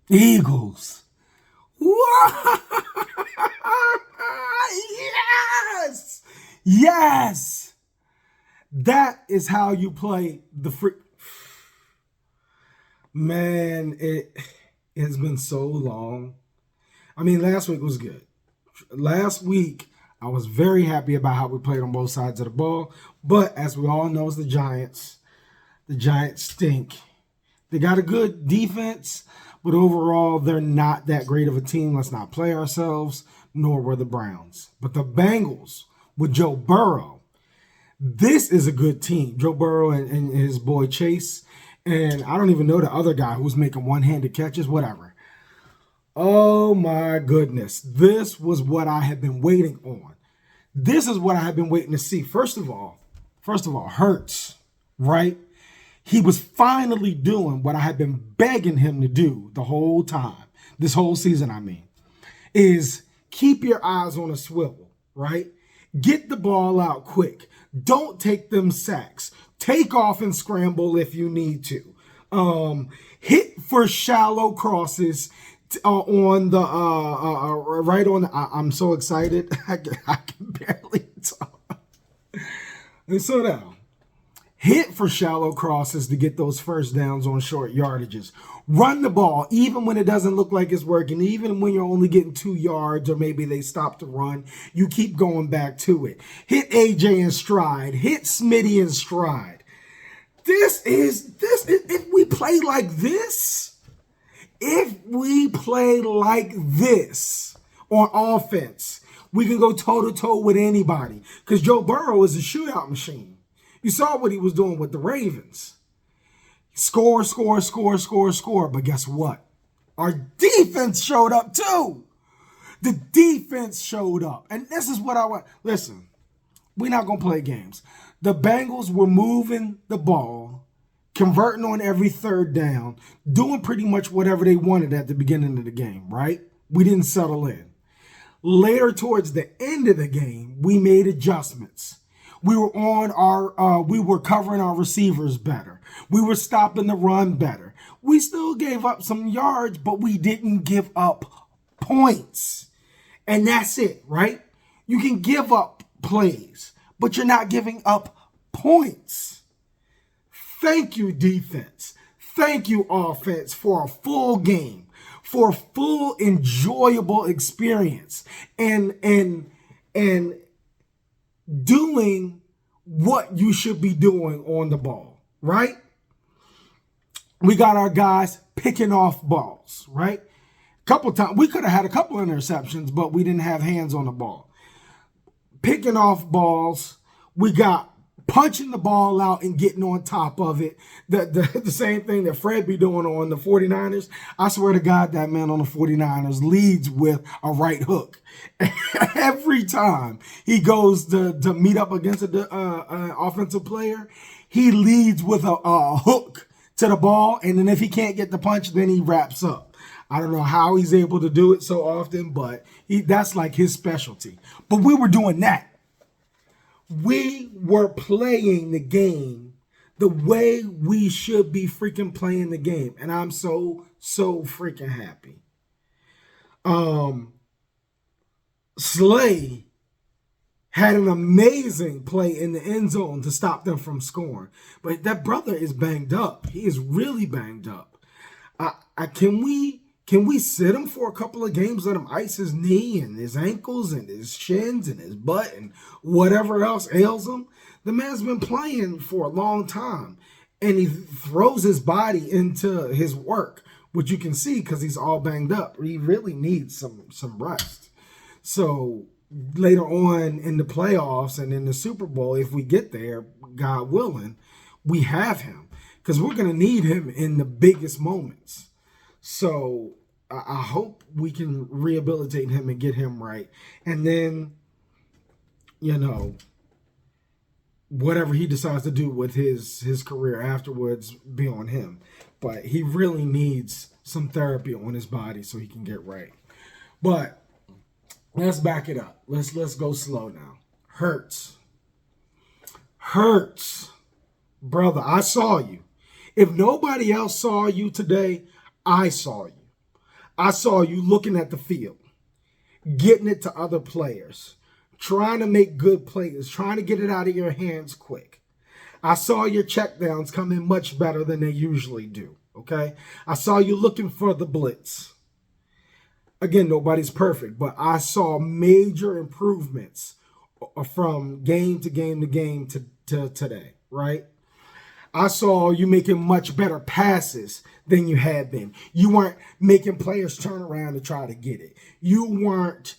Eagles. What? Yes! Yes! That is how you play the free. Man, it's been so long. I mean, last week was good. Last week, I was very happy about how we played on both sides of the ball. But as we all know, it's the Giants. The Giants stink. They got a good defense, but overall, they're not that great of a team. Let's not play ourselves, nor were the Browns. But the Bengals with Joe Burrow, this is a good team. Joe Burrow and his boy Chase. And I don't even know the other guy who's making one-handed catches, whatever. Oh my goodness. This was what I have been waiting on. This is what I have been waiting to see. First of all, Hurts, right? He was finally doing what I had been begging him to do the whole time, this whole season, I mean, is keep your eyes on a swivel, right? Get the ball out quick. Don't take them sacks. Take off and scramble if you need to. Hit for shallow crosses on the right on. I'm so excited. I can barely talk. And so now, hit for shallow crosses to get those first downs on short yardages. Run the ball, even when it doesn't look like it's working, even when you're only getting 2 yards or maybe they stop to run, you keep going back to it. Hit AJ in stride. Hit Smitty in stride. If we play like this, on offense, we can go toe-to-toe with anybody because Joe Burrow is a shootout machine. You saw what he was doing with the Ravens. Score, score, score, score, score. But guess what? Our defense showed up too. The defense showed up. And this is what I want. Listen, we're not going to play games. The Bengals were moving the ball, converting on every third down, doing pretty much whatever they wanted at the beginning of the game, right? We didn't settle in. Later towards the end of the game, we made adjustments. We were covering our receivers better. We were stopping the run better. We still gave up some yards, but we didn't give up points. And that's it, right? You can give up plays, but you're not giving up points. Thank you, defense. Thank you, offense, for a full game, for a full enjoyable experience, and doing what you should be doing on the ball, right? We got our guys picking off balls, right? Couple times we could have had a couple interceptions, but we didn't have hands on the ball. Picking off balls, we got punching the ball out and getting on top of it. The same thing that Fred be doing on the 49ers. I swear to God, that man on the 49ers leads with a right hook. Every time he goes to meet up against an offensive player, he leads with a hook to the ball. And then if he can't get the punch, then he wraps up. I don't know how he's able to do it so often, but that's like his specialty. But we were doing that. We were playing the game the way we should be freaking playing the game. And I'm so freaking happy. Slay had an amazing play in the end zone to stop them from scoring. But that brother is banged up. He is really banged up. Can we sit him for a couple of games, let him ice his knee and his ankles and his shins and his butt and whatever else ails him? The man's been playing for a long time, and he throws his body into his work, which you can see because he's all banged up. He really needs some rest. So later on in the playoffs and in the Super Bowl, if we get there, God willing, we have him because we're going to need him in the biggest moments. So I hope we can rehabilitate him and get him right. And then, whatever he decides to do with his career afterwards, be on him. But he really needs some therapy on his body so he can get right. But let's back it up. Let's go slow now. Hurts. Brother, I saw you. If nobody else saw you today, I saw you. I saw you looking at the field, getting it to other players, trying to make good plays, trying to get it out of your hands quick. I saw your checkdowns come in much better than they usually do, okay? I saw you looking for the blitz. Again, nobody's perfect, but I saw major improvements from game to game to game to today, right? I saw you making much better passes than you had been. You weren't making players turn around to try to get it. You weren't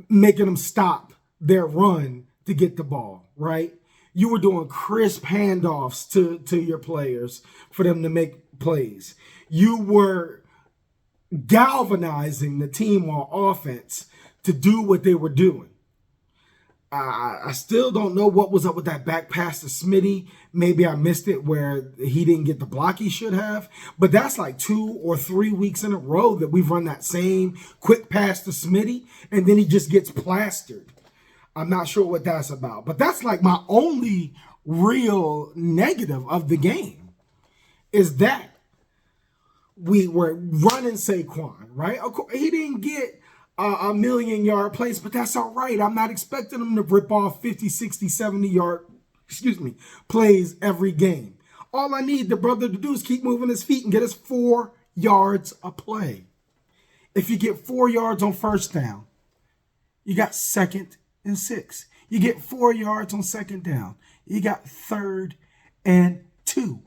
making them stop their run to get the ball, right? You were doing crisp handoffs to your players for them to make plays. You were galvanizing the team on offense to do what they were doing. I still don't know what was up with that back pass to Smitty. Maybe I missed it where he didn't get the block he should have. But that's like 2 or 3 weeks in a row that we've run that same quick pass to Smitty, and then he just gets plastered. I'm not sure what that's about. But that's like my only real negative of the game is that we were running Saquon, right? Of course, he didn't get a million-yard plays, but that's all right. I'm not expecting him to rip off 50, 60, 70-yard, plays every game. All I need the brother to do is keep moving his feet and get us 4 yards a play. If you get 4 yards on first down, you got 2nd and 6. You get 4 yards on second down, you got 3rd and 2.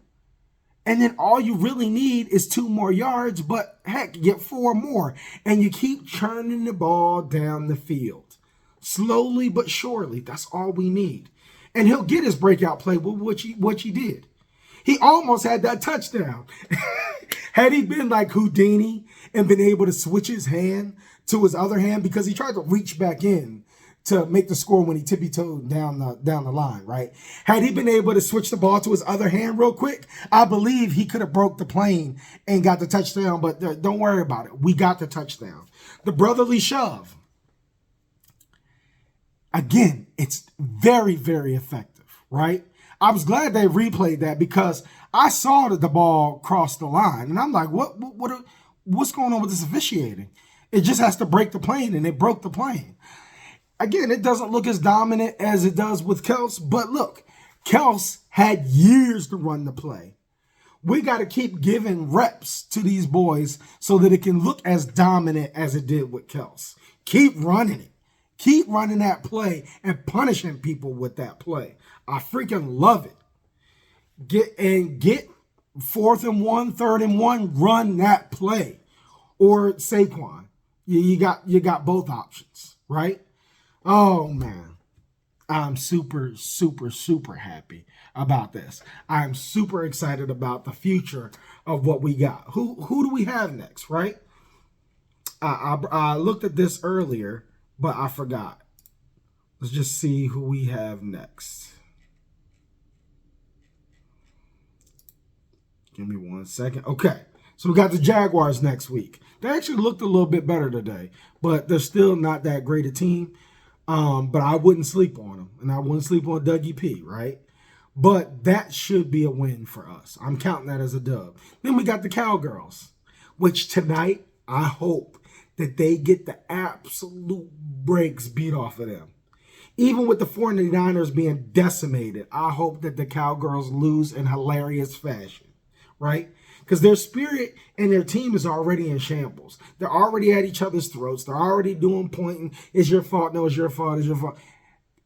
And then all you really need is 2 more yards, but heck, get 4 more. And you keep churning the ball down the field. Slowly but surely, that's all we need. And he'll get his breakout play with what he did. He almost had that touchdown. Had he been like Houdini and been able to switch his hand to his other hand, because he tried to reach back in to make the score when he tippy-toed down the line, right? Had he been able to switch the ball to his other hand real quick, I believe he could have broke the plane and got the touchdown, but don't worry about it. We got the touchdown. The brotherly shove. Again, it's very, very effective, right? I was glad they replayed that because I saw that the ball crossed the line, and I'm like, what's going on with this officiating? It just has to break the plane, and it broke the plane. Again, it doesn't look as dominant as it does with Kels, but look, Kels had years to run the play. We got to keep giving reps to these boys so that it can look as dominant as it did with Kels. Keep running it. Keep running that play and punishing people with that play. I freaking love it. Get 4th and 1, 3rd and 1, run that play. Or Saquon. You got both options, right? Oh, man. I'm super, super, super happy about this. I'm super excited about the future of what we got. Who do we have next, right? I looked at this earlier, but I forgot. Let's just see who we have next. Give me 1 second. Okay, so we got the Jaguars next week. They actually looked a little bit better today, but they're still not that great a team. But I wouldn't sleep on them, and I wouldn't sleep on Dougie P, right? But that should be a win for us. I'm counting that as a dub. Then we got the Cowgirls, which tonight I hope that they get the absolute brakes beat off of them. Even with the 49ers being decimated, I hope that the Cowgirls lose in hilarious fashion, right? Because their spirit and their team is already in shambles. They're already at each other's throats. They're already doing pointing. It's your fault. No, it's your fault. It's your fault.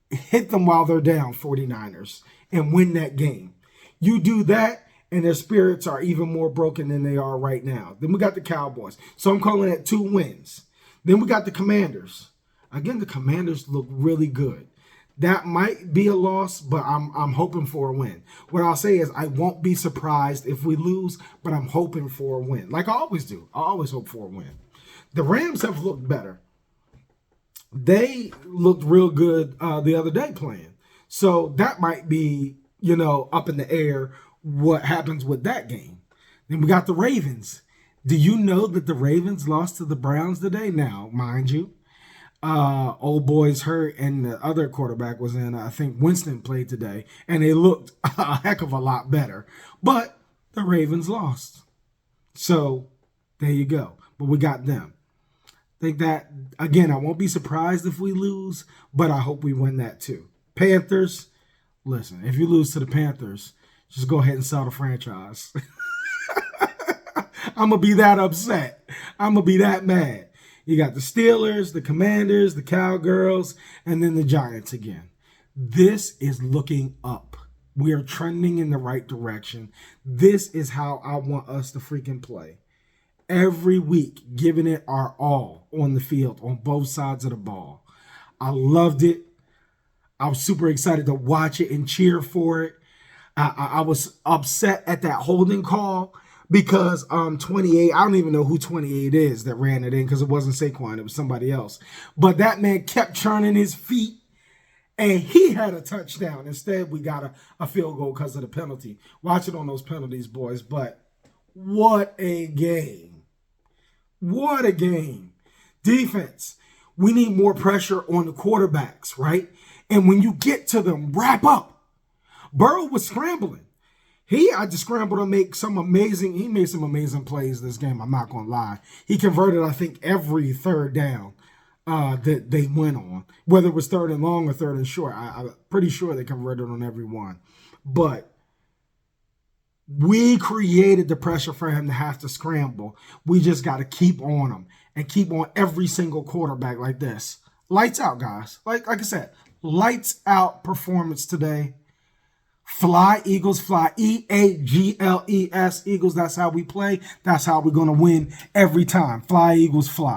Hit them while they're down, 49ers, and win that game. You do that, and their spirits are even more broken than they are right now. Then we got the Cowboys. So I'm calling it 2 wins. Then we got the Commanders. Again, the Commanders look really good. That might be a loss, but I'm hoping for a win. What I'll say is I won't be surprised if we lose, but I'm hoping for a win. Like I always do. I always hope for a win. The Rams have looked better. They looked real good the other day playing. So that might be, up in the air what happens with that game. Then we got the Ravens. Do you know that the Ravens lost to the Browns today? Now, mind you, old boy's hurt and the other quarterback was in. I think Winston played today, and they looked a heck of a lot better. But the Ravens lost. So There you go. But we got them. Think that, again, I won't be surprised if we lose, but I hope we win that too. Panthers, listen, if you lose to the Panthers, just go ahead and sell the franchise. I'm going to be that upset. I'm going to be that mad. You got the Steelers, the Commanders, the Cowgirls, and then the Giants again. This is looking up. We are trending in the right direction. This is how I want us to freaking play. Every week, giving it our all on the field, on both sides of the ball. I loved it. I was super excited to watch it and cheer for it. I was upset at that holding call because 28, I don't even know who 28 is that ran it in because it wasn't Saquon, it was somebody else. But that man kept churning his feet and he had a touchdown. Instead, we got a field goal because of the penalty. Watch it on those penalties, boys. But what a game. What a game. Defense, we need more pressure on the quarterbacks, right? And when you get to them, wrap up. Burrow was scrambling. He had to scramble to make he made some amazing plays this game, I'm not going to lie. He converted, I think, every third down that they went on. Whether it was third and long or third and short, I'm pretty sure they converted on every one. But we created the pressure for him to have to scramble. We just got to keep on him and keep on every single quarterback like this. Lights out, guys. Like I said, lights out performance today. Fly, Eagles, fly. Eagles, Eagles. That's how we play. That's how we're going to win every time. Fly, Eagles, fly.